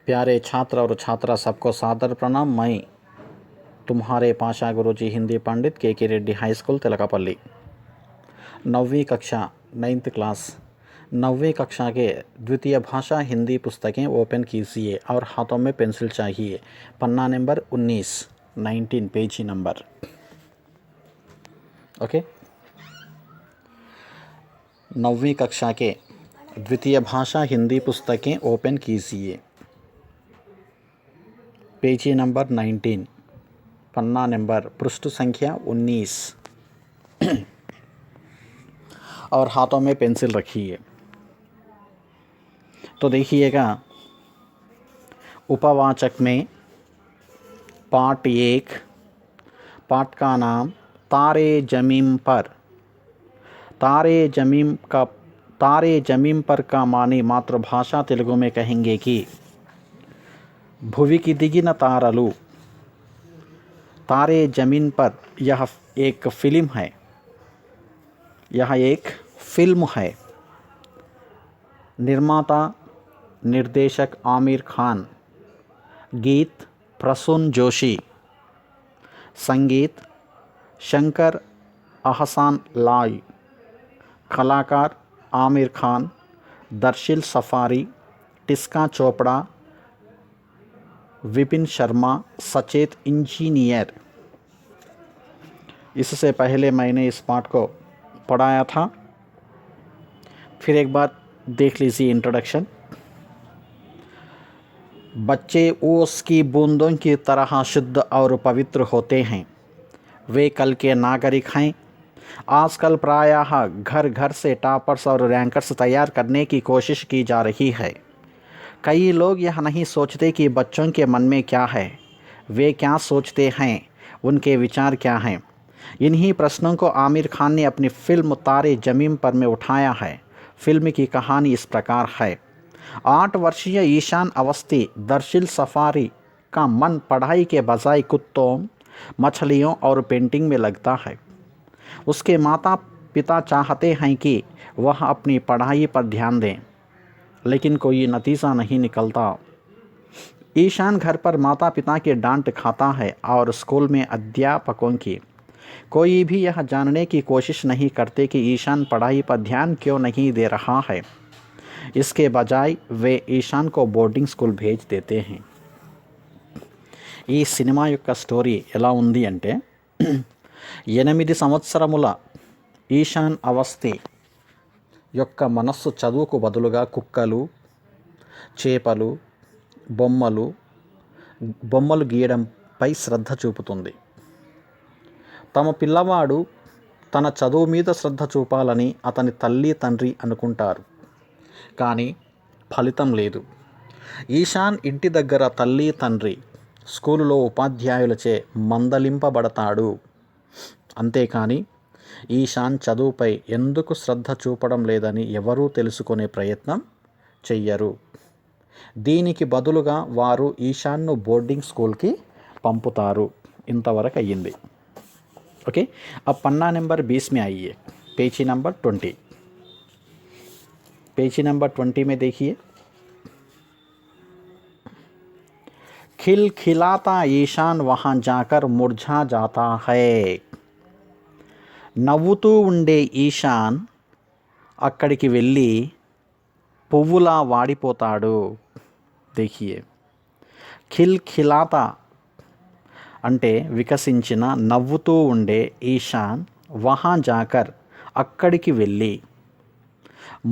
प्यारे छात्र और छात्रा सबको सादर प्रणाम। मैं तुम्हारे भाषा गुरुजी हिंदी पंडित के रेड्डी हाई स्कूल तिलकापल्ली। 9वीं कक्षा 9th क्लास 9वीं कक्षा के द्वितीय भाषा हिंदी पुस्तकें ओपन कीजिए और हाथों में पेंसिल चाहिए। पन्ना नंबर 19 पेज नंबर। ओके, 9वीं कक्षा के द्वितीय भाषा हिंदी पुस्तकें ओपन कीजिए। पेज नंबर 19, पन्ना नंबर, पृष्ठ संख्या 19 और हाथों में पेंसिल रखिए। तो देखिएगा, उपवाचक में पाठ 1, पाठ का नाम तारे जमीन पर। तारे जमीन पर का माने मातृभाषा तेलुगु में कहेंगे कि भुविकी दिगिन तारलु। तारे जमीन पर यह एक फिल्म है। यह एक फिल्म है। निर्माता निर्देशक आमिर खान। गीत प्रसून जोशी। संगीत शंकर अहसान लाई। कलाकार आमिर खान, दर्शिल सफारी, टिस्का चोपड़ा, विपिन शर्मा, सचेत इंजीनियर। इससे पहले मैंने इस पाठ को पढ़ाया था, फिर एक बार देख लीजिए इंट्रोडक्शन। बच्चे ओस की बूंदों की तरह शुद्ध और पवित्र होते हैं। वे कल के नागरिक हैं। आजकल प्रायः घर घर से टॉपर्स और रैंकर्स तैयार करने की कोशिश की जा रही है। कई लोग यह नहीं सोचते कि बच्चों के मन में क्या है, वे क्या सोचते हैं, उनके विचार क्या हैं। इन्हीं प्रश्नों को आमिर खान ने अपनी फिल्म तारे ज़मीन पर में उठाया है। फिल्म की कहानी इस प्रकार है। 8 वर्षीय ईशान अवस्थी दर्शिल सफारी का मन पढ़ाई के बजाय कुत्तों, मछलियों और पेंटिंग में लगता है। उसके माता पिता चाहते हैं कि वह अपनी पढ़ाई पर ध्यान दें, लेकिन कोई नतीजा नहीं निकलता। ईशान घर पर माता पिता की डांट खाता है और स्कूल में अध्यापकों की। कोई भी यह जानने की कोशिश नहीं करते कि ईशान पढ़ाई पर ध्यान क्यों नहीं दे रहा है। इसके बजाय वे ईशान को बोर्डिंग स्कूल भेज देते हैं। ఈ సినిమా యొక్క స్టోరీ ఎలా ఉంది అంటే 8 సంవత్సరముల ఈశాన్ అవస్థి యొక్క మనస్సు చదువుకు బదులుగా కుక్కలు, చేపలు, బొమ్మలు గీయడంపై శ్రద్ధ చూపుతుంది. తమ పిల్లవాడు తన చదువు మీద శ్రద్ధ చూపాలని అతని తల్లి తండ్రి అనుకుంటారు, కానీ ఫలితం లేదు. ఈశాన్ ఇంటి దగ్గర తల్లి తండ్రి, స్కూలులో ఉపాధ్యాయులచే మందలింపబడతాడు. అంతేకాని ఈశాన్ చదువుపై ఎందుకు శ్రద్ధ చూపడం లేదని ఎవరూ తెలుసుకునే ప్రయత్నం చెయ్యరు. దీనికి బదులుగా వారు ఈశాన్ను బోర్డింగ్ స్కూల్కి పంపుతారు. ఇంతవరకు అయ్యింది. ओके, अब पन्ना नंबर 20 में आइए। Page number 20। पेज नंबर 20 में देखिए, खिलखिलाता ईशान वहाँ जाकर मुरझा जाता है। నవ్వుతూ ఉండే ఈశాన్ అక్కడికి వెళ్ళి పువ్వులా వాడిపోతాడు. देखिए, ఖిల్ఖిలాతా అంటే వికసించిన, నవ్వుతూ ఉండే ఈశాన్ వహా జాకర్ అక్కడికి వెళ్ళి,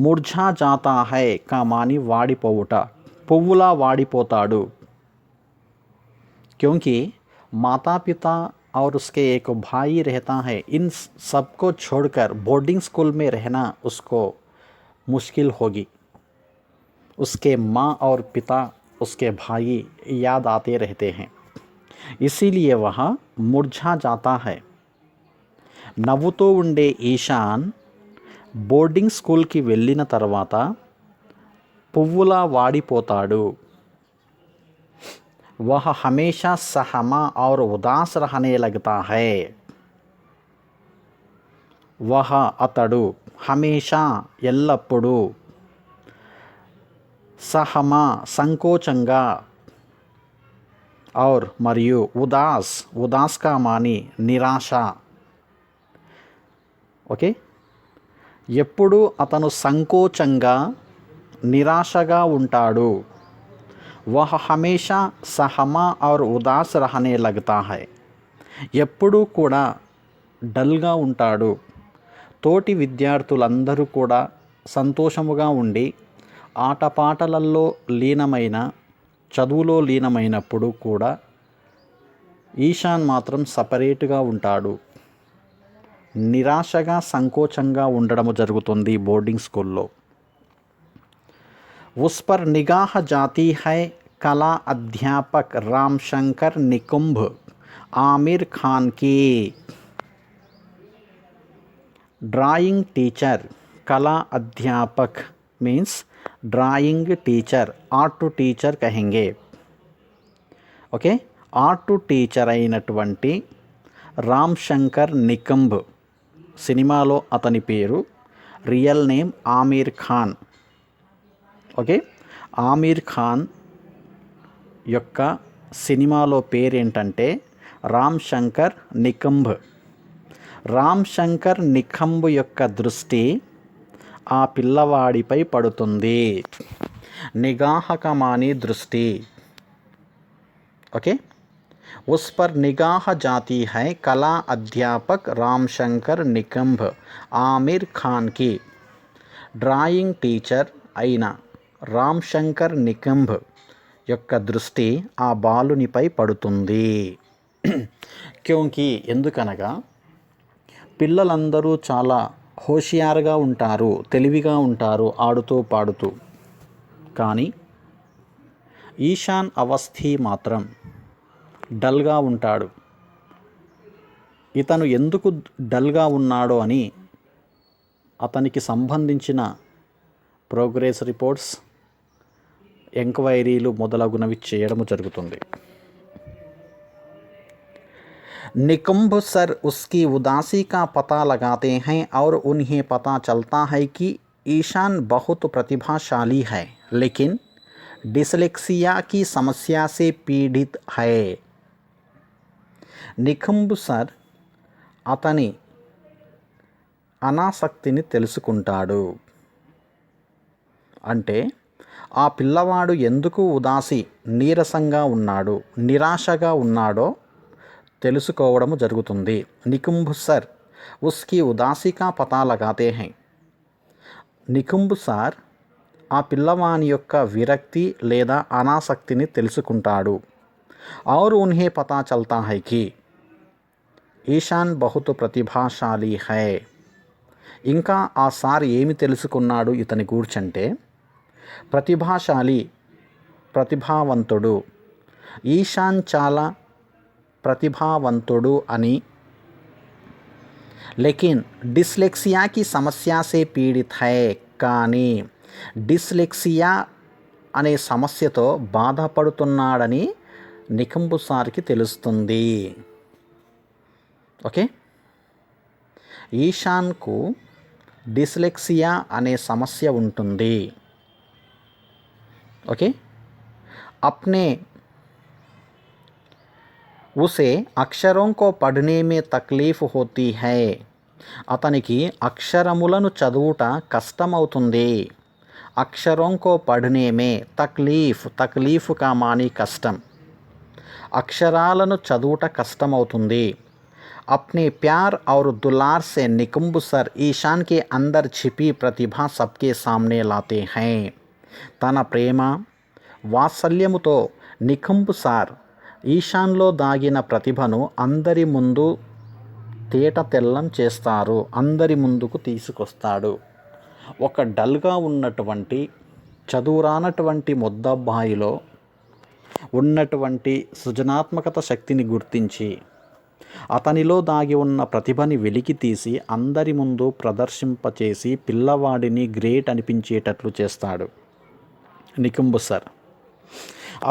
ముర్ఝా జాతా హై కా మాని వాడిపోవుట, పువ్వులా వాడిపోతాడు. क्योंकि माता पिता और उसके एक भाई रहता है, इन सबको छोड़कर बोर्डिंग स्कूल में रहना उसको मुश्किल होगी. उसके माँ और पिता, उसके भाई याद आते रहते हैं, इसीलिए वह मुरझा जाता है. నవ్వుతూ ఉండే ఈశాన్ బోర్డింగ్ స్కూల్కి వెళ్ళిన తర్వాత పువ్వులా వాడిపోతాడు. वह हमेशा सहमा और उदास रहने लगता है. वह అతడు హమేషా ఎల్లప్పుడూ, सहमा संकोचंगा और మరియు ఉదాస్ ఉదాస్ का मानी నిరాశ. ఓకే, ఎప్పుడు అతను సంకోచంగా నిరాశగా ఉంటాడు. వహ హమేషా సహమా और ఉదాస్ रहने लगता है. ఎప్పుడూ కూడా డల్గా ఉంటాడు. తోటి విద్యార్థులందరూ కూడా సంతోషముగా ఉండి ఆటపాటలలో లీనమైన చదువులో లీనమైనప్పుడు కూడా ఈశాన్ మాత్రం సపరేట్గా ఉంటాడు. నిరాశగా సంకోచంగా ఉండడము జరుగుతుంది బోర్డింగ్ స్కూల్లో. ఉస్ పర్ నిగాహ్ జాతీ హై కళా అధ్యాపక్ రామ్ శంకర్ నికుంభ్ ఆమిర్ ఖాన్ की ड्राइंग टीचर कला अध्यापक means drawing teacher art teacher कहेंगे. ఓకే, ఆర్ట్ టీచర్ అయినటువంటి రామ్ శంకర్ నికుంభ్, సినిమాలో అతని పేరు, real name Aamir Khan. Okay, Aamir Khan యొక్క సినిమాలో పేరేంటంటే రామ్ శంకర్ నికుంభ్. రామ్ శంకర్ నికుంభ్ యొక్క దృష్టి ఆ పిల్లవాడిపై పడుతుంది. నిగాహ కా మానీ దృష్టి. ఓకే, ఉస్ పర్ నిగాహ జాతీ హై కళా అధ్యాపక్ రామ్ శంకర్ నికుంభ్ ఆమిర్ ఖాన్ की డ్రాయింగ్ టీచర్ అయిన రామ్ శంకర్ నికుంభ్ యొక్క దృష్టి ఆ బాలునిపై పడుతుంది. క్యోంకి ఎందుకనగా పిల్లలందరూ చాలా హోషియారుగా ఉంటారు, తెలివిగా ఉంటారు ఆడుతూ పాడుతూ. కానీ ఈశాన్ అవస్థి మాత్రం డల్గా ఉంటాడు. ఇతను ఎందుకు డల్గా ఉన్నాడో అని అతనికి సంబంధించిన ప్రోగ్రెస్ రిపోర్ట్స్, ఎంక్వైరీలు మొదలగునవి చేయడము జరుగుతుంది. निकुंभ सर उसकी उदासी का पता लगाते हैं और उन्हें पता चलता है कि ईशान बहुत प्रतिभाशाली है लेकिन डिसलेक्सिया की समस्या से पीड़ित है. నికుంభ్ సర్ అతని అనాసక్తిని తెలుసుకుంటాడు. అంటే ఆ పిల్లవాడు ఎందుకు ఉదాసి, నీరసంగా ఉన్నాడు, నిరాశగా ఉన్నాడో తెలుసుకోవడము జరుగుతుంది. నికుంభ్ సర్ ఉస్కి ఉదాసీ కా పతా లగాతే హై. నికుంభ్ సార్ ఆ పిల్లవాని యొక్క విరక్తి లేదా అనాసక్తిని తెలుసుకుంటాడు. ఔర్ ఉన్హే పతా చల్తా హై కి ఈశాన్ బహుత్ ప్రతిభాశాలి హై. ఇంకా ఆ సార్ ఏమి తెలుసుకున్నాడు ఇతని గూర్చంటే ప్రతిభాశాలి, ప్రతిభావంతుడు, ఈశాన్ చాలా प्रतिभावंतुडु అని. लेकिन डिस्लेक्सिया की समस्या से पीड़ित है. కానీ డిస్లెక్సియా అనే సమస్యతో బాధపడుతున్నాడని నికుంభ్ సార్కి తెలుస్తుంది. ఓకే, ఈశాన్కు డిస్లెక్సియా అనే సమస్య ఉంటుంది. ఓకే, అప్నే उसे అక్షరం को पढ़ने में तकलीफ होती है. అతనికి అక్షరములను చదువుట కష్టమవుతుంది. అక్షరం को पढ़ने में तकलीफ, तकलीफ का मानी కష్టం. అక్షరాలను చదువుట కష్టమవుతుంది. अपने प्यार और दुलार से निकुंभ सर ईशान के अंदर छिपी प्रतिभा सबके सामने लाते हैं. తన ప్రేమ వాత్సల్యముతో నికుంభ్ సార్ ఈశాన్లో దాగిన ప్రతిభను అందరి ముందు తేట తెల్లం చేస్తారు, అందరి ముందుకు తీసుకొస్తాడు. ఒక డల్గా ఉన్నటువంటి చదువురానటువంటి ముద్దబ్బాయిలో ఉన్నటువంటి సృజనాత్మకత శక్తిని గుర్తించి అతనిలో దాగి ఉన్న ప్రతిభని వెలికి తీసి అందరి ముందు ప్రదర్శింపచేసి పిల్లవాడిని గ్రేట్ అనిపించేటట్లు చేస్తాడు నికుంభ్ సార్.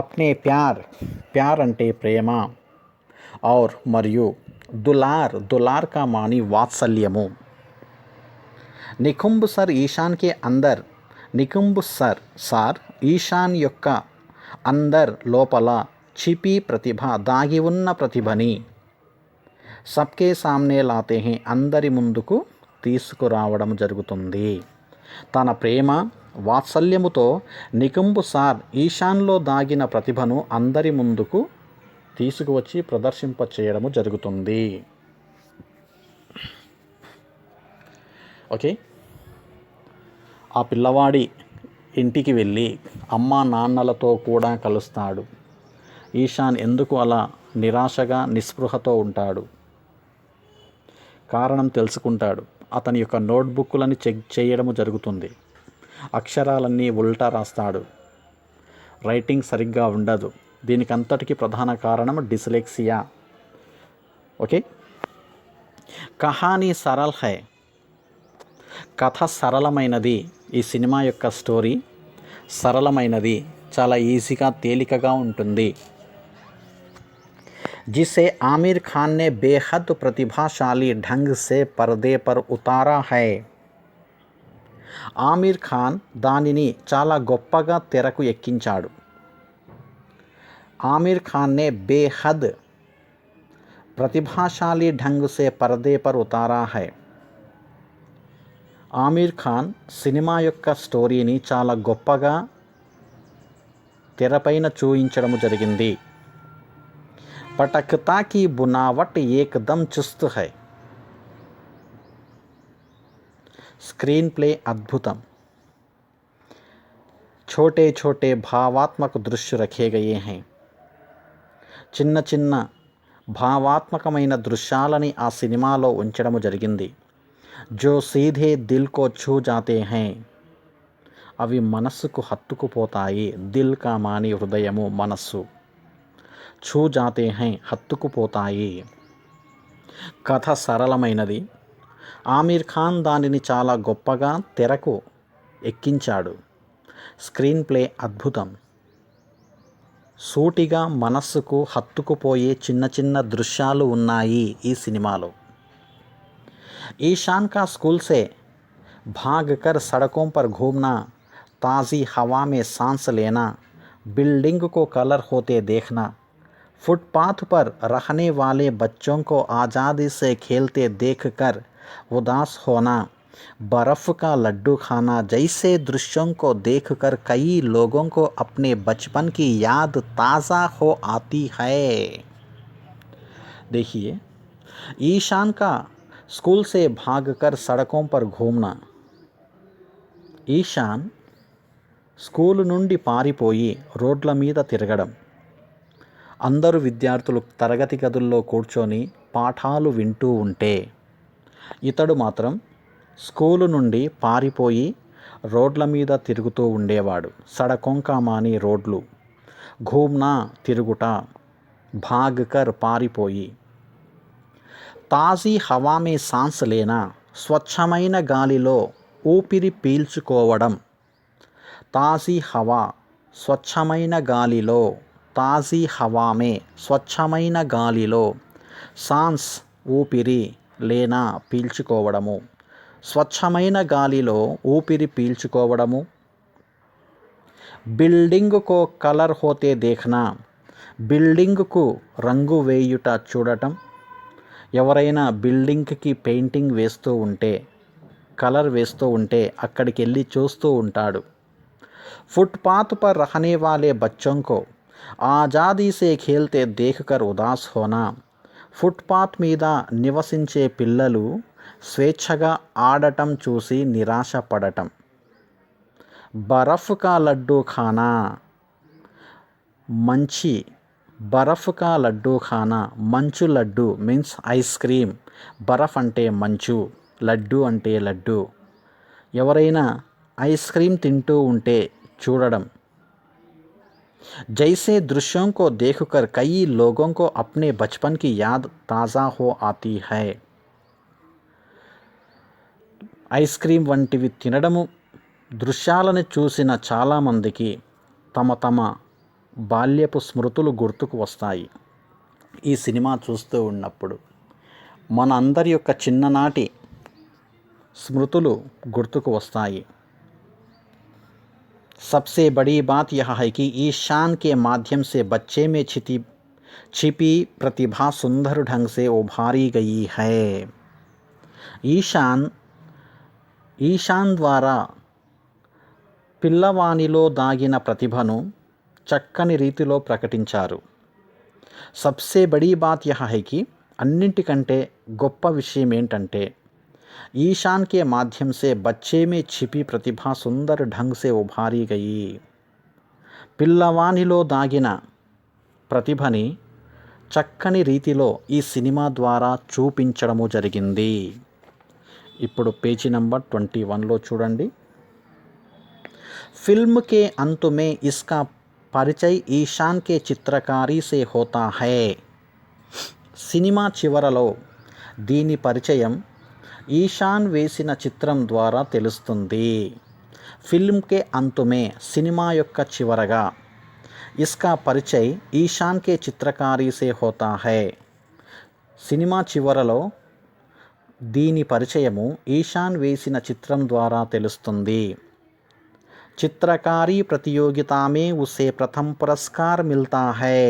अपने प्यार, प्यार అంటే ప్రేమ, और మరియు दुलार, दुलार का मानी वात्सल्यमु. निकुंभ सर ईशान के अंदर నికుంబ్ సార్ ఈశాన్ యొక్క లోపల छिपी ప్రతిభ దాగి ఉన్న ప్రతిభని సబ్కే సామ్నే లాతే హే అందరి ముందుకు తీసుకురావడం జరుగుతుంది. తన ప్రేమ వాత్సల్యముతో నికుంబ్ సార్ ఈశాన్లో దాగిన ప్రతిభను అందరి ముందుకు తీసుకువచ్చి ప్రదర్శింపచేయడము జరుగుతుంది. ఓకే, ఆ పిల్లవాడి ఇంటికి వెళ్ళి అమ్మా నాన్నలతో కూడా కలుస్తాడు. ఈశాన్ ఎందుకు అలా నిరాశగా నిస్పృహతో ఉంటాడు? కారణం తెలుసుకుంటాడు. అతని యొక్క నోట్బుక్లని చెక్ చేయడము జరుగుతుంది. అక్షరాలన్నీ ఉల్టా రాస్తాడు. రైటింగ్ సరిగ్గా ఉండదు. దీనికంతటికి ప్రధాన కారణం dyslexia. Okay, Kahani Saral high, కథ సరళమైనది. ఈ సినిమా యొక్క స్టోరీ సరళమైనది, చాలా ఈజీగా తేలికగా ఉంటుంది. जिसे आमिर खान ने बेहद प्रतिभाशाली ढंग से पर्दे पर उतारा है. ఆమిర్ ఖాన్ దానిని చాలా గొప్పగా తెరకు ఎక్కించాడు. ఆమిర్ ఖాన్ నే బేహద్ ప్రతిభాశాలి ఢంగ్ సే పర్దే పర్ ఉతారా హై. ఆమిర్ ఖాన్ సినిమా యొక్క స్టోరీని చాలా గొప్పగా తెరపైన చూయించడం జరిగింది. पटकता की बुनावट एकदम चुस्त है. स्क्रीन प्ले अद्भुतम. छोटे छोटे भावात्मक दृश्य रखे गए हैं. చిన్న చిన్న భావాత్మకమైన దృశ్యాలని ఆ సినిమాలో ఉంచడము జరిగింది. जो सीधे दिल को छू जाते हैं. అవి మనస్సుకు హత్తుకుపోతాయి. దిల్ కా మాని హృదయము, మనస్సు. ఛూ జాతే హై హత్తుకుపోతాయి. కథ సరళమైనది. ఆమిర్ ఖాన్ దానిని చాలా గొప్పగా తెరకు ఎక్కించాడు. స్క్రీన్ ప్లే అద్భుతం. సూటిగా మనస్సుకు హత్తుకుపోయే చిన్న చిన్న దృశ్యాలు ఉన్నాయి ఈ సినిమాలో. ईशान का स्कूल से भागकर सड़कों पर घूमना, ताज़ी हवा में सांस लेना, बिल्डिंग को कलर होते देखना, फुटपाथ पर रहने वाले बच्चों को आज़ादी से खेलते देखकर उदास होना, बर्फ़ का लड्डू खाना जैसे दृश्यों को देखकर कई लोगों को अपने बचपन की याद ताज़ा हो आती है. देखिए, ईशान का स्कूल से भागकर सड़कों पर घूमना. ఈశాన్ స్కూలు నుండి పారిపోయి రోడ్ల మీద తిరగడం. అందరూ విద్యార్థులు తరగతి గదుల్లో కూర్చొని పాఠాలు వింటూ ఉంటే ఇతడు మాత్రం స్కూలు నుండి పారిపోయి రోడ్ల మీద తిరుగుతూ ఉండేవాడు. సడకొంకా మాని రోడ్లు, ఘూమ్నా తిరుగుట, భాగ్కర్ పారిపోయి, తాజీ హవా మే సాన్స్ లేనా స్వచ్ఛమైన గాలిలో ఊపిరి పీల్చుకోవడం. తాజీ హవా స్వచ్ఛమైన గాలిలో, తాజీ హవా మే స్వచ్ఛమైన గాలిలో, సాన్స్ ఊపిరి, లేనా పీల్చుకోవడము, స్వచ్ఛమైన గాలిలో ఊపిరి పీల్చుకోవడము. బిల్డింగ్కు కలర్ హోతే దేఖ్నా, బిల్డింగ్కు రంగు వేయుట చూడటం. ఎవరైనా బిల్డింగ్కి పెయింటింగ్ వేస్తూ ఉంటే, కలర్ వేస్తూ ఉంటే అక్కడికి వెళ్ళి చూస్తూ ఉంటాడు. फुटपाथ पर रहने वाले बच्चों को आज़ादी से खेलते देखकर उदास होना. ఫుట్పాత్ మీద నివసించే పిల్లలు స్వేచ్ఛగా ఆడటం చూసి నిరాశపడటం. బరఫ్ కా లడ్డూ ఖానా, బరఫ్ కా లడ్డూ ఖానా, మంచు లడ్డు మీన్స్ ఐస్ క్రీమ్. బరఫ్ అంటే మంచు, లడ్డు అంటే లడ్డు. ఎవరైనా ఐస్ క్రీమ్ తింటూ ఉంటే చూడడం. जैसे दृश्यों को देखकर कई लोगों को अपने बचपन की याद ताज़ा हो आती है. ఐస్ క్రీమ్ వంటివి తినడము, దృశ్యాలను చూసిన చాలామందికి తమ తమ బాల్యపు స్మృతులు గుర్తుకు వస్తాయి. ఈ సినిమా చూస్తూ ఉన్నప్పుడు మన అందరి యొక్క చిన్ననాటి స్మృతులు గుర్తుకు వస్తాయి. सबसे बड़ी बात यह है कि ईशान के माध्यम से बच्चे में छिपी प्रतिभा सुंदर ढंग से उभारी गई है। ईशान ఈశాన్ ద్వారా పిల్లవానిలో దాగిన ప్రతిభను చక్కని రీతిలో ప్రకటించారు. సబ్సే బడీ బాత్ యహ హై కి అన్నింటికంటే గొప్ప విషయం ఏంటంటే ईशान के माध्यम से बच्चे में छिपी प्रतिभा सुंदर ढंग से उभारी गई. పిల్లవానిలో దాగిన ప్రతిభని చక్కని రీతిలో ఈ సినిమా ద్వారా చూపించడము జరిగింది. ఇప్పుడు పేజీ నంబర్ 21లో చూడండి. फिल्म के अंत में इसका परिचय ईशान के चित्रकारी से होता है. సినిమా చివరలో దీని పరిచయం ఈశాన్ వేసిన చిత్రం ద్వారా తెలుస్తుంది. ఫిల్మ్ కే అంతుమే సినిమా యొక్క చివరగా ఇస్కా పరిచయ్ ఈశాన్ కే చిత్రకారీ సే హోతా హై. సినిమా చివరలో దీని పరిచయము ఈశాన్ వేసిన చిత్రం ద్వారా తెలుస్తుంది. చిత్రకారీ ప్రతియోగితా మే ఉసే ప్రథమ్ పురస్కార్ మిల్తా హై.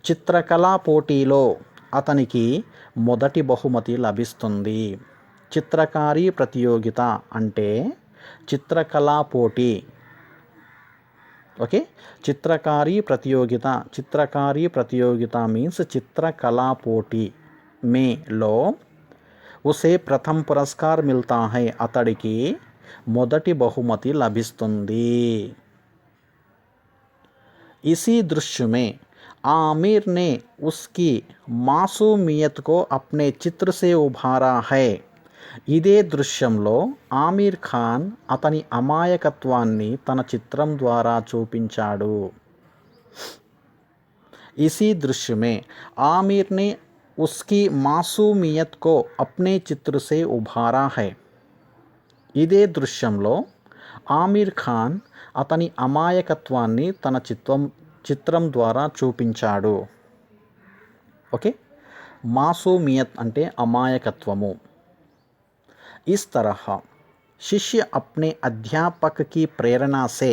చిత్రకళా పోటీలో అతనికి మొదటి బహుమతి లభిస్తుంది. చిత్రకారీ ప్రతియోగిత అంటే చిత్రకళా పోటీ. ఓకే, చిత్రకారీ ప్రతియోగిత మీన్స్ చిత్రకళా పోటీ మేలో ఉసే ప్రథమ్ పురస్కార్ మిల్తా హై, అతడికి మొదటి బహుమతి లభిస్తుంది. ఇసీ దృశ్య మే आमिर ने उसकी मासूमियत को अपने चित्र से उभारा है. ఇదే దృశ్యంలో ఆమీర్ ఖాన్ అతని అమాయకత్వాన్ని తన చిత్రం ద్వారా చూపించాడు. इसी दृश्य में आमिर ने उसकी मासूमियत को अपने चित्र से उभारा है. ఇదే దృశ్యంలో ఆమీర్ ఖాన్ అతని అమాయకత్వాన్ని తన చిత్రం ద్వారా చూపించాడు. ఓకే, మాసూమియత్ అంటే అమాయకత్వము. इस तरह शिष्य अपने अध्यापक की प्रेरणा से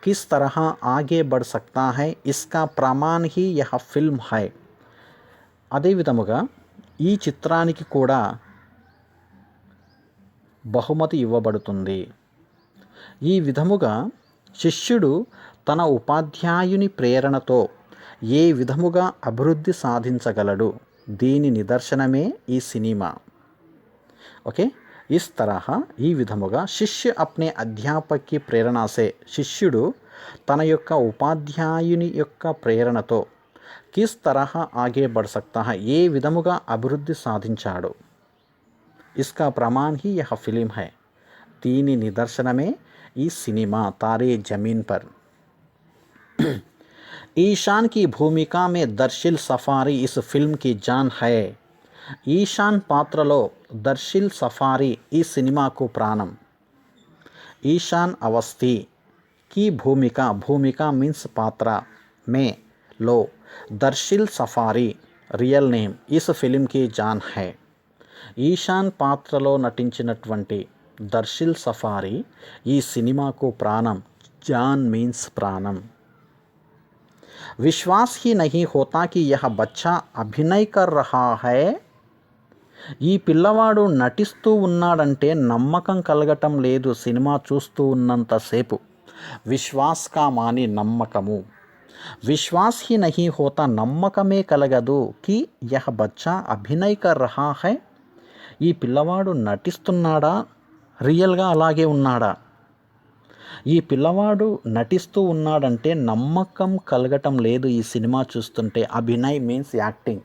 किस तरह आगे बढ़ सकता है, इसका प्रमाण ही यह फिल्म है. అదే విధముగా ఈ చిత్రానికి కూడా బహుమతి ఇవ్వబడుతుంది. ఈ విధముగా శిష్యుడు తన ఉపాధ్యాయుని ప్రేరణతో ఏ విధముగా అభివృద్ధి సాధించగలడు, దీని నిదర్శనమే ఈ సినిమా. ఓకే, ఇస్ తరహా ఈ విధముగా శిష్య అప్నే అధ్యాపక్కి ప్రేరణాసే శిష్యుడు తన యొక్క ఉపాధ్యాయుని యొక్క ప్రేరణతో కిస్ తరహా ఆగే బఢ్ సక్తా హై, ఏ విధముగా అభివృద్ధి సాధించాడు. ఇస్కా ప్రమాణ్ హీ యహ ఫిలిం హై, దీని నిదర్శనమే ఈ సినిమా తారే జమీన్ పర్. ईशान की भूमिका में दर्शिल सफारी इस फिल्म की जान है. ఈశాన్ పాత్రలో దర్శిల్ సఫారీ ఈ సినిమాకు ప్రాణం. ఈశాన్ అవస్థి की भूमिका मीन्स पात्र में लो दर्शिल सफारी रियल नेम इस फिल्म की जान है. ఈశాన్ పాత్రలో నటించినటువంటి దర్శిల్ సఫారీ ఈ సినిమాకు ప్రాణం. జాన్ మీన్స్ ప్రాణం. विश्वास ही नहीं होता कि यह बच्चा अभिनय कर रहा है. ఈ పిల్లవాడు నటిస్తూ ఉన్నాడంటే నమ్మకం కలగటం లేదు సినిమా చూస్తూ ఉన్నంతసేపు. విశ్వాస్ కా మాని నమ్మకము. విశ్వాస్ హీ నహీ హోతా నమ్మకమే కలగదు కి యహ బచ్చా అభినయ్ కర్ రహా హై, ఈ పిల్లవాడు నటిస్తున్నాడా, రియల్గా అలాగే ఉన్నాడా. ఈ పిల్లవాడు నటిస్తూ ఉన్నాడంటే నమ్మకం కలగటం లేదు ఈ సినిమా చూస్తుంటే. Abhinay means acting.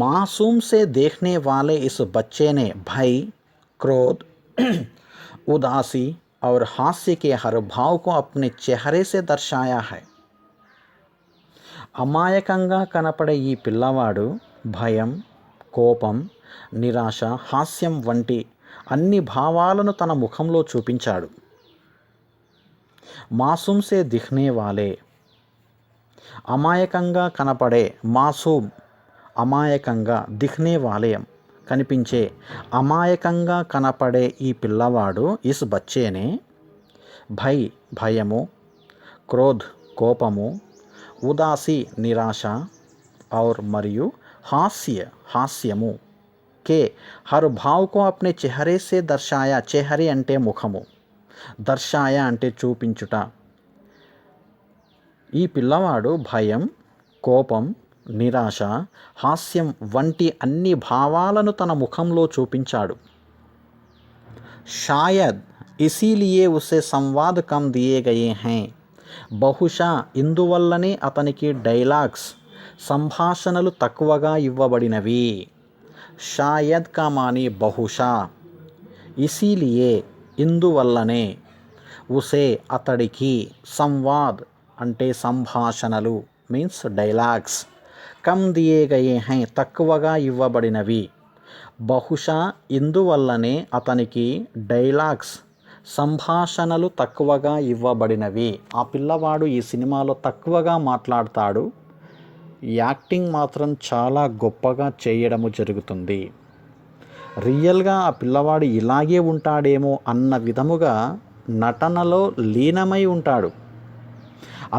मासूम से देखने वाले इस बच्चे ने भय, क्रोध, उदासी और हास्य के हर भाव को अपने चेहरे से दर्शाया है. అమాయకంగా కనపడే ఈ పిల్లవాడు భయం, కోపం, నిరాశ, హాస్యం వంటి అన్ని భావాలను తన ముఖంలో చూపించాడు. మాసూమ్ సే దిఖ్నే వాలే, అమాయకంగా కనపడే, మాసూమ్ అమాయకంగా, దిఖ్నే వాలే కనిపించే, అమాయకంగా కనపడే ఈ పిల్లవాడు ఇస్ బచ్చేనే భయ్ భయము, క్రోధ్ కోపము, ఉదాసి నిరాశ, और మరియు हास्य हास्यము के हर भाव को अपने चेहरे से दर्शाया. चेहरे అంటే ముఖము, దర్శాయ అంటే చూపించుట. ఈ పిల్లవాడు భయం, కోపం, నిరాశ, హాస్యం వంటి అన్ని భావాలను తన ముఖంలో చూపించాడు. शायद इसीलिए उसे संवाद कम दिए गए हैं. బహుశా ఇందువల్లనే అతనికి డైలాగ్స్ సంభాషణలు తక్కువగా ఇవ్వబడినవి. షాయద్ కా మాని బహుశా, ఇసీలియే ఇందువల్లనే, ఉసే అతడికి, సంవాద్ అంటే సంభాషణలు means dialogues, come దియే Gaye high తక్కువగా ఇవ్వబడినవి. బహుశా ఇందువల్లనే అతనికి డైలాగ్స్ సంభాషణలు తక్కువగా ఇవ్వబడినవి. ఆ పిల్లవాడు ఈ సినిమాలో తక్కువగా మాట్లాడతాడు, యాక్టింగ్ మాత్రం చాలా గొప్పగా చేయడము జరుగుతుంది. రియల్గా ఆ పిల్లవాడు ఇలాగే ఉంటాడేమో అన్న విధముగా నటనలో లీనమై ఉంటాడు.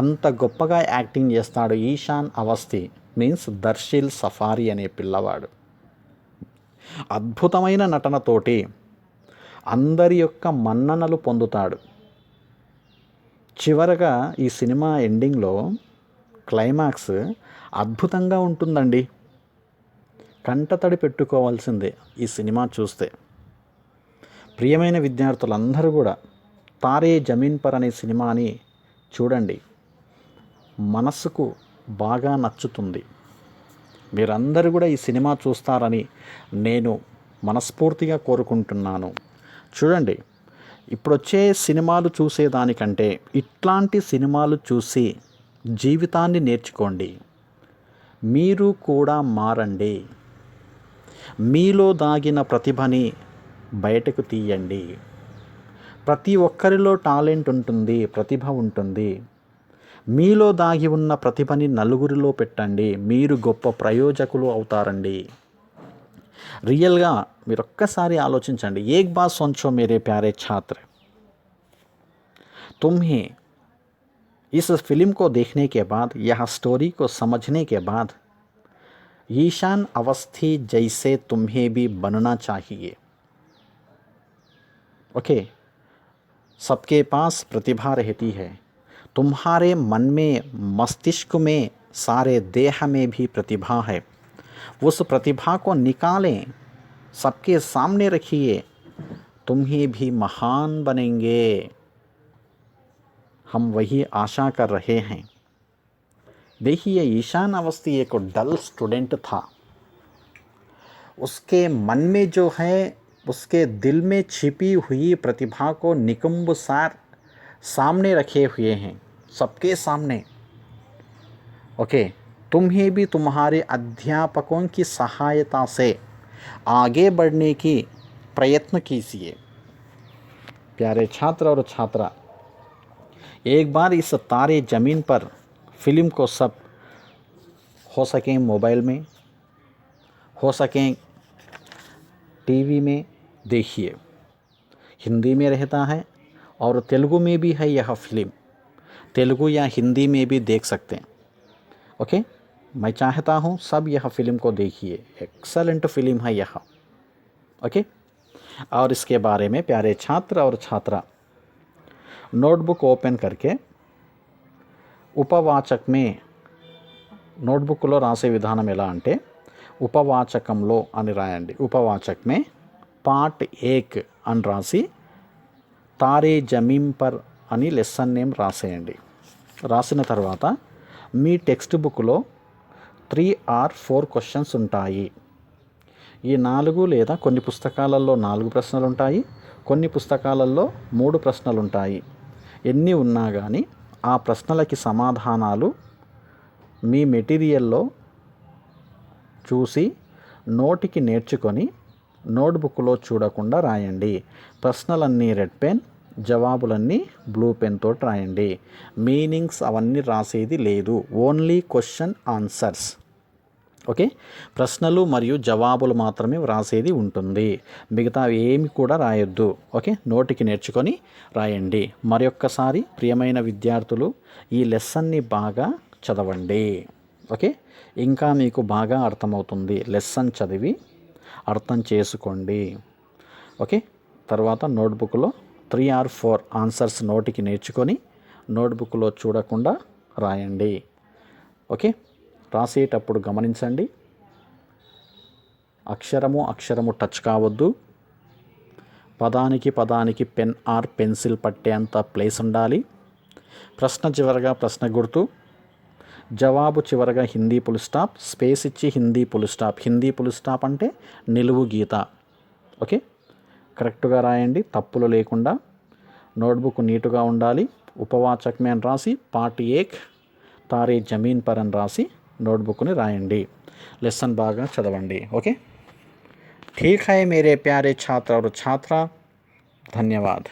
అంత గొప్పగా యాక్టింగ్ చేస్తాడు ఈశాన్ అవస్థి మీన్స్ దర్శిల్ సఫారీ అనే పిల్లవాడు. అద్భుతమైన నటనతోటి అందరి యొక్క మన్ననలు పొందుతాడు. చివరగా ఈ సినిమా ఎండింగ్లో క్లైమాక్స్ అద్భుతంగా ఉంటుందండి. కంటతడి పెట్టుకోవాల్సిందే ఈ సినిమా చూస్తే. ప్రియమైన విద్యార్థులందరూ కూడా తారే జమీన్ పర్ అనే సినిమాని చూడండి, మనసుకు బాగా నచ్చుతుంది. మీరందరూ కూడా ఈ సినిమా చూస్తారని నేను మనస్ఫూర్తిగా కోరుకుంటున్నాను. చూడండి, ఇప్పుడు వచ్చే సినిమాలు చూసేదానికంటే ఇట్లాంటి సినిమాలు చూసి జీవితాన్ని నేర్చుకోండి. మీరు కూడా మారండి. మీలో దాగిన ప్రతిభని బయటకు తీయండి. ప్రతి ఒక్కరిలో టాలెంట్ ఉంటుంది, ప్రతిభ ఉంటుంది. మీలో దాగి ఉన్న ప్రతిభని నలుగురిలో పెట్టండి. మీరు గొప్ప ప్రయోజకులు అవుతారండి. రియల్గా మీరు ఒక్కసారి ఆలోచించండి. ఏక్ బాత్ సోచో మేరే ప్యారే ఛాత్ర, तुम्हें इस फिल्म को देखने के बाद, यह स्टोरी को समझने के बाद ईशान अवस्थी जैसे तुम्हें भी बनना चाहिए. ओके, सबके पास प्रतिभा रहती है. तुम्हारे मन में, मस्तिष्क में, सारे देह में भी प्रतिभा है. उस प्रतिभा को निकालें, सबके सामने रखिए. तुम्हें भी महान बनेंगे. हम वही आशा कर रहे हैं. देखिए, ईशान अवस्थी एक डल स्टूडेंट था. उसके मन में जो है, उसके दिल में छिपी हुई प्रतिभा को निकुंभ सार सामने रखे हुए हैं, सबके सामने. ओके, तुम्हें भी तुम्हारे अध्यापकों की सहायता से आगे बढ़ने की प्रयत्न कीजिए. प्यारे छात्र और छात्रा, एक बार इस तारे ज़मीन पर फिल्म को सब हो सकें मोबाइल में, हो सकें टीवी में देखिए. हिंदी में रहता है और तेलुगु में भी है यह फिल्म. तेलुगु या हिंदी में भी देख सकते हैं. ओके, मैं चाहता हूँ सब यह फिल्म को देखिए. एक्सलेंट फिल्म है यह. ओके, और इसके बारे में प्यारे छात्र और छात्रा नोटबुक ओपन करके ఉపవాచక్ మే నోట్బుక్లో రాసే విధానం ఎలా అంటే ఉపవాచకంలో అని రాయండి. ఉపవాచక్ మే పార్ట్ 1 అని రాసి తారే జమీన్ పర్ అని లెసన్ నేమ్ రాసేయండి. రాసిన తర్వాత మీ టెక్స్ట్ బుక్లో 3 or 4 క్వశ్చన్స్ ఉంటాయి. ఈ 4 లేదా కొన్ని పుస్తకాలలో 4 ప్రశ్నలు ఉంటాయి, కొన్ని పుస్తకాలలో 3 ప్రశ్నలు ఉంటాయి. ఎన్ని ఉన్నా కానీ ఆ ప్రశ్నలకి సమాధానాలు మీ మెటీరియల్లో చూసి నోటికి నేర్చుకొని నోట్బుక్లో చూడకుండా రాయండి. ప్రశ్నలన్నీ రెడ్ పెన్, జవాబులన్నీ బ్లూ పెన్ తోటి రాయండి. మీనింగ్స్ అవన్నీ రాసేది లేదు, ఓన్లీ క్వశ్చన్ ఆన్సర్స్. ఓకే, ప్రశ్నలు మరియు జవాబులు మాత్రమే వ్రాసేది ఉంటుంది, మిగతా ఏమి కూడా రాయొద్దు. ఓకే, నోటికి నేర్చుకొని రాయండి. మరొక్కసారి ప్రియమైన విద్యార్థులు, ఈ లెసన్ని బాగా చదవండి. ఓకే, ఇంకా మీకు బాగా అర్థమవుతుంది. లెసన్ చదివి అర్థం చేసుకోండి. ఓకే, తర్వాత నోట్బుక్లో 3 or 4 ఆన్సర్స్ నోటికి నేర్చుకొని నోట్బుక్లో చూడకుండా రాయండి. ఓకే, రాసేటప్పుడు గమనించండి, అక్షరము టచ్ కావద్దు. పదానికి పెన్ ఆర్ పెన్సిల్ పట్టేంత ప్లేస్ ఉండాలి. ప్రశ్న చివరగా ప్రశ్న గుర్తు, జవాబు చివరగా హిందీ ఫుల్ స్టాప్, స్పేస్ ఇచ్చి Hindi full stop. Hindi full stop అంటే నిలువు గీత. ఓకే, కరెక్ట్గా రాయండి, తప్పులు లేకుండా. నోట్బుక్ నీటుగా ఉండాలి. ఉపవాచక్ మే అని రాసి పార్ట్ 1 తారే జమీన్ పర్ అని రాసి నోట్బుక్ని రాయండి. లెసన్ బాగా చదవండి. ఓకే, ठीक है मेरे प्यारे छात्र और छात्रा, धन्यवाद।